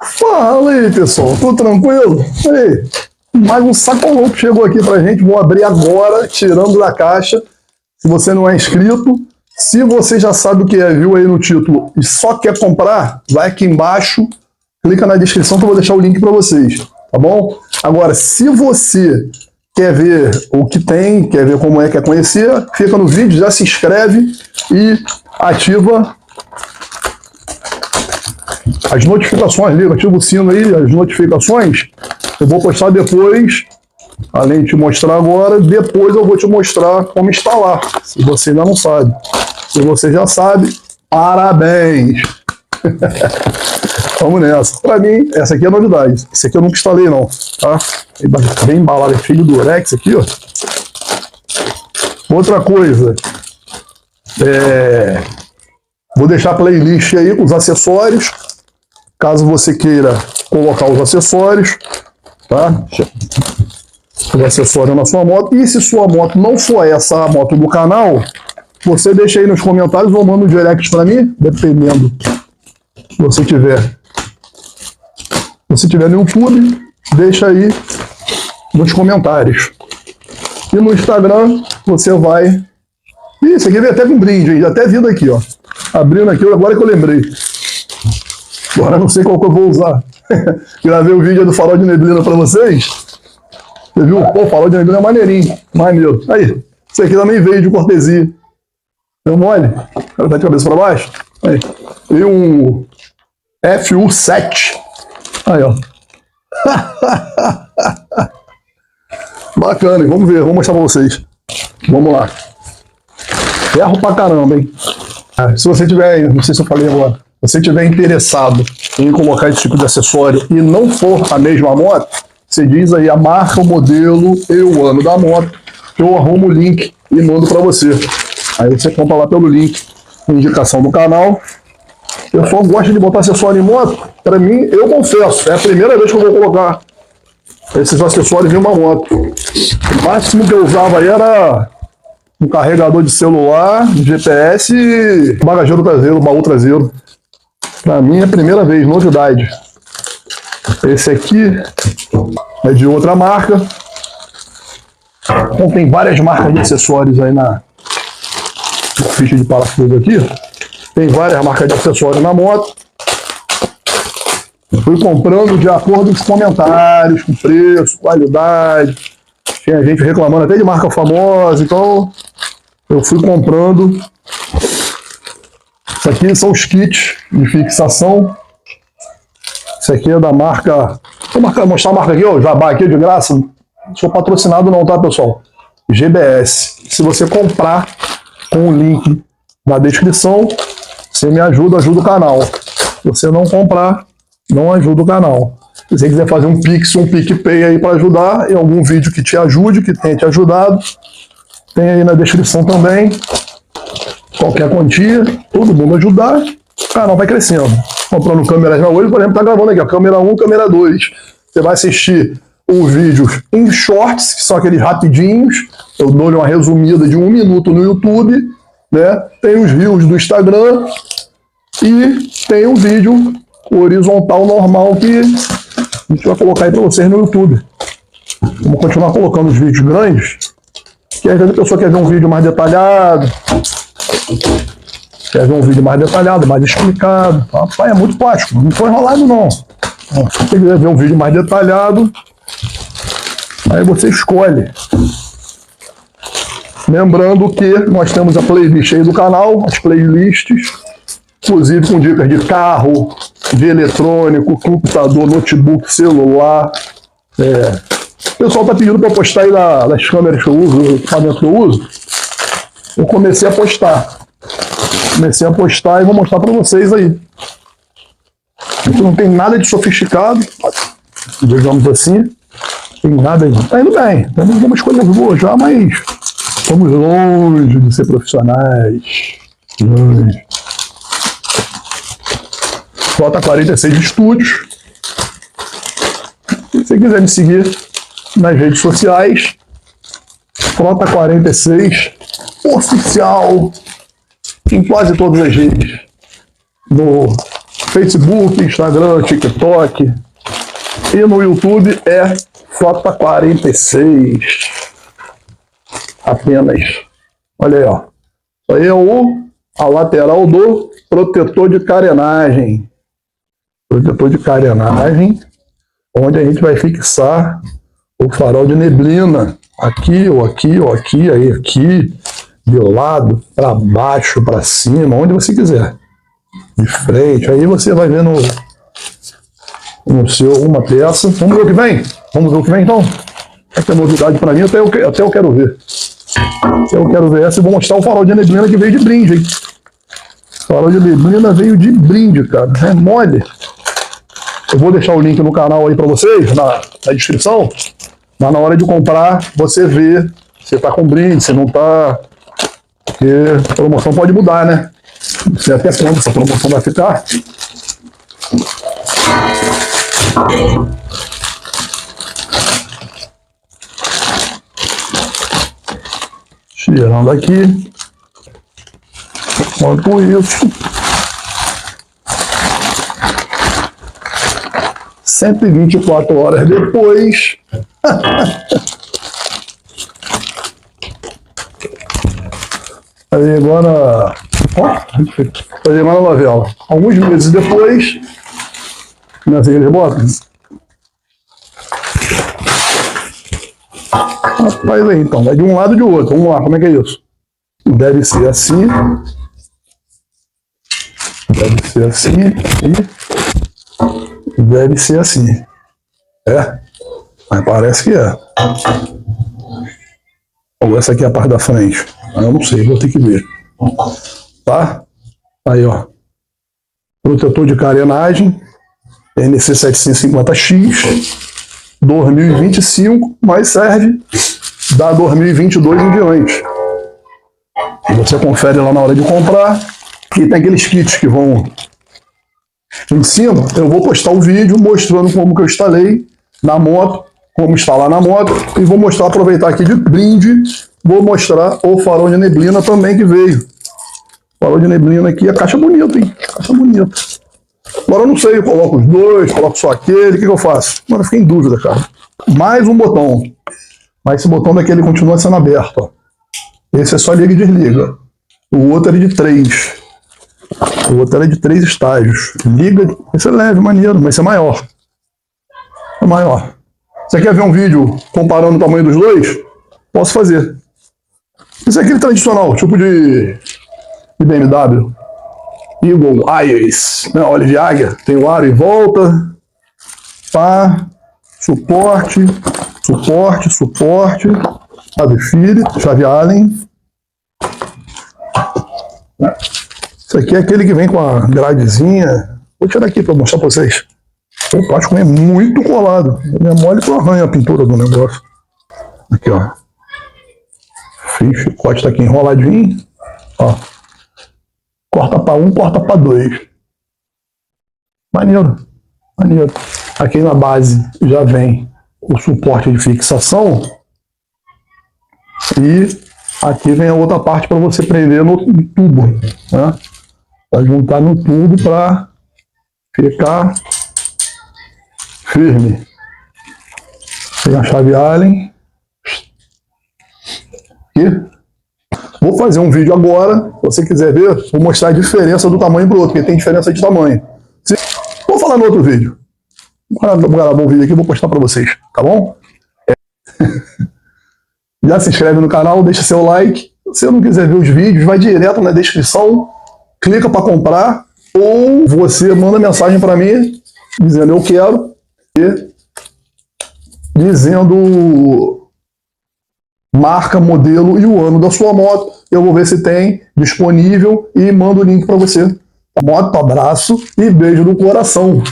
Fala aí, pessoal, tudo tranquilo? Aí, mais um sacolão que chegou aqui pra gente, vou abrir agora, tirando da caixa. Se você não é inscrito, se você já sabe o que é, viu aí no título e só quer comprar, vai aqui embaixo, clica na descrição que eu vou deixar o link para vocês, tá bom? Agora, se você quer ver o que tem, quer ver como é, quer conhecer, fica no vídeo, já se inscreve e ativa as notificações, liga, ativa o sino aí, as notificações. Eu vou postar depois, além de te mostrar agora, depois eu vou te mostrar como instalar, se você ainda não sabe. Se você já sabe, parabéns! Vamos nessa. Para mim, essa aqui é a novidade. Esse aqui eu nunca instalei não, tá? Bem embalado, é cheio de durex aqui, ó. Outra coisa, vou deixar a playlist aí com os acessórios, caso você queira colocar os acessórios, tá? Os acessórios na sua moto. E se sua moto não for essa a moto do canal, você deixa aí nos comentários ou manda um direct para mim, dependendo se você tiver. Se tiver no YouTube, deixa aí nos comentários. E no Instagram, você vai... Isso aqui veio até com brinde, hein? Até vindo aqui, ó. Abrindo aqui, agora que eu lembrei. Agora eu não sei qual que eu vou usar. Gravei o vídeo do farol de neblina para vocês. Você viu? Pô, o farol de neblina é maneirinho. Maneiro. Aí, isso aqui também veio de cortesia. Deu mole? O cara tá de cabeça para baixo. Aí. E um FU7. Aí, ó. Bacana, vamos ver, vamos mostrar pra vocês. Vamos lá. Ferro pra caramba, hein? Se você tiver, não sei se eu falei agora, se você tiver interessado em colocar esse tipo de acessório e não for a mesma moto, você diz aí a marca, o modelo e o ano da moto, que eu arrumo o link e mando pra você. Aí você compra lá pelo link, indicação do canal. Eu só gosto de botar acessório em moto. Para mim, eu confesso, é a primeira vez que eu vou colocar esses acessórios em uma moto. O máximo que eu usava aí era um carregador de celular, GPS e bagageiro traseiro, baú traseiro. Para mim é a primeira vez, novidade. Esse aqui é de outra marca. Então tem várias marcas de acessórios aí na ficha de parafuso aqui. Tem várias marcas de acessórios na moto. Fui comprando de acordo com os comentários, com preço, qualidade. Tinha gente reclamando até de marca famosa, então eu fui comprando. Isso aqui são os kits de fixação. Isso aqui é da marca... Vou mostrar a marca aqui, ó, Jabá aqui de graça. Não sou patrocinado não, tá, pessoal? GBS. Se você comprar com o link na descrição, você me ajuda, ajuda o canal. Se você não comprar, não ajuda o canal. Se você quiser fazer um Pix, um PicPay aí para ajudar, em algum vídeo que te ajude, que tenha te ajudado, tem aí na descrição também. Qualquer quantia, todo mundo ajudar, o canal vai crescendo. Comprando câmeras hoje, por exemplo, tá gravando aqui, a câmera 1, câmera 2. Você vai assistir os vídeos em shorts, que são aqueles rapidinhos. Eu dou uma resumida de 1 minuto no YouTube, né? Tem os reels do Instagram e tem um vídeo horizontal normal que a gente vai colocar aí para vocês no YouTube. Vamos continuar colocando os vídeos grandes, que às vezes a pessoa quer ver um vídeo mais detalhado, mais explicado. Rapaz, é muito plástico, não foi enrolado não. Se você quiser ver um vídeo mais detalhado, aí você escolhe. Lembrando que nós temos a playlist aí do canal, as playlists, inclusive com dicas de carro, de eletrônico, computador, notebook, celular. O pessoal está pedindo para eu postar aí das câmeras que eu uso, o equipamento que eu uso. Eu comecei a postar. E vou mostrar para vocês aí. Aqui não tem nada de sofisticado, digamos assim. Tem nada aí. Tá indo bem. Temos algumas coisas boas já, mas estamos longe de ser profissionais. Longe. Frota 46 Estúdios. Se você quiser me seguir nas redes sociais, Frota 46 Oficial, em quase todas as redes. No Facebook, Instagram, TikTok. E no YouTube é J46. Apenas. Olha aí, ó. Isso aí é a lateral do protetor de carenagem. Protetor de carenagem, onde a gente vai fixar o farol de neblina. Aqui, ou aqui, ou aqui, aí, aqui, de lado, para baixo, para cima, onde você quiser. De frente, aí você vai ver no seu uma peça. Vamos ver o que vem? Vamos ver o que vem então? Essa é novidade para mim, até eu quero ver. Eu quero ver essa e vou mostrar o farol de neblina que veio de brinde, hein? O farol de neblina veio de brinde, cara. É mole. Eu vou deixar o link no canal aí para vocês, na descrição. Mas na hora de comprar, você vê se tá com brinde, se não tá. Porque a promoção pode mudar, né? Não sei até quando essa promoção vai ficar. Tirando aqui. Enquanto isso, 124 horas depois. Aí agora. Fazer uma novela. Alguns meses depois. Nessa igreja bota. Rapaz, aí então. Vai de um lado e de outro. Vamos lá, como é que é isso? Deve ser assim. Deve ser assim. E deve ser assim. É? Mas parece que é. Ou essa aqui é a parte da frente. Eu não sei, vou ter que ver. Tá? Aí, ó. Protetor de carenagem. NC 750X. 2025, mas serve da 2022 em diante. Você confere lá na hora de comprar. E tem aqueles kits que vão em cima. Eu vou postar um vídeo mostrando como que eu instalei na moto, como instalar na moto, e vou mostrar, aproveitar aqui de brinde, vou mostrar o farol de neblina também que veio. O farol de neblina aqui, a caixa bonita, hein? Caixa bonita. Agora eu não sei, eu coloco os dois, coloco só aquele, o que eu faço? Agora eu fiquei em dúvida, cara. Mais um botão. Mas esse botão daqui ele continua sendo aberto, ó. Esse é só liga e desliga. O outro é de 3. O outro é de 3 estágios. Liga, esse é leve, maneiro, mas esse é maior. É maior. Você quer ver um vídeo comparando o tamanho dos dois? Posso fazer. Esse é aquele tradicional, tipo de BMW. Eagle Eyes, né? Olho de águia. Tem o aro em volta. Pá. Suporte. Chave Phillips, chave Allen. Isso aqui é aquele que vem com a gradezinha. Vou tirar aqui para mostrar para vocês. O plástico é muito colado. Ele é mole que arranha a pintura do negócio. Aqui, ó. O chicote tá aqui enroladinho. Ó. Corta para 1, corta para 2. Maneiro. Maneiro. Aqui na base já vem o suporte de fixação. E aqui vem a outra parte para você prender no tubo, né? Para juntar no tubo para ficar firme. Tem a chave Allen. E vou fazer um vídeo agora, se você quiser ver, vou mostrar a diferença do tamanho para o outro, porque tem diferença de tamanho. Vou falar no outro vídeo. Vou gravar um vídeo aqui e vou postar para vocês, tá bom? Já se inscreve no canal, deixa seu like. Se você não quiser ver os vídeos, vai direto na descrição, clica para comprar, ou você manda mensagem para mim, dizendo eu quero, e dizendo marca, modelo e o ano da sua moto. Eu vou ver se tem disponível e mando o link para você. Moto, abraço e beijo no coração.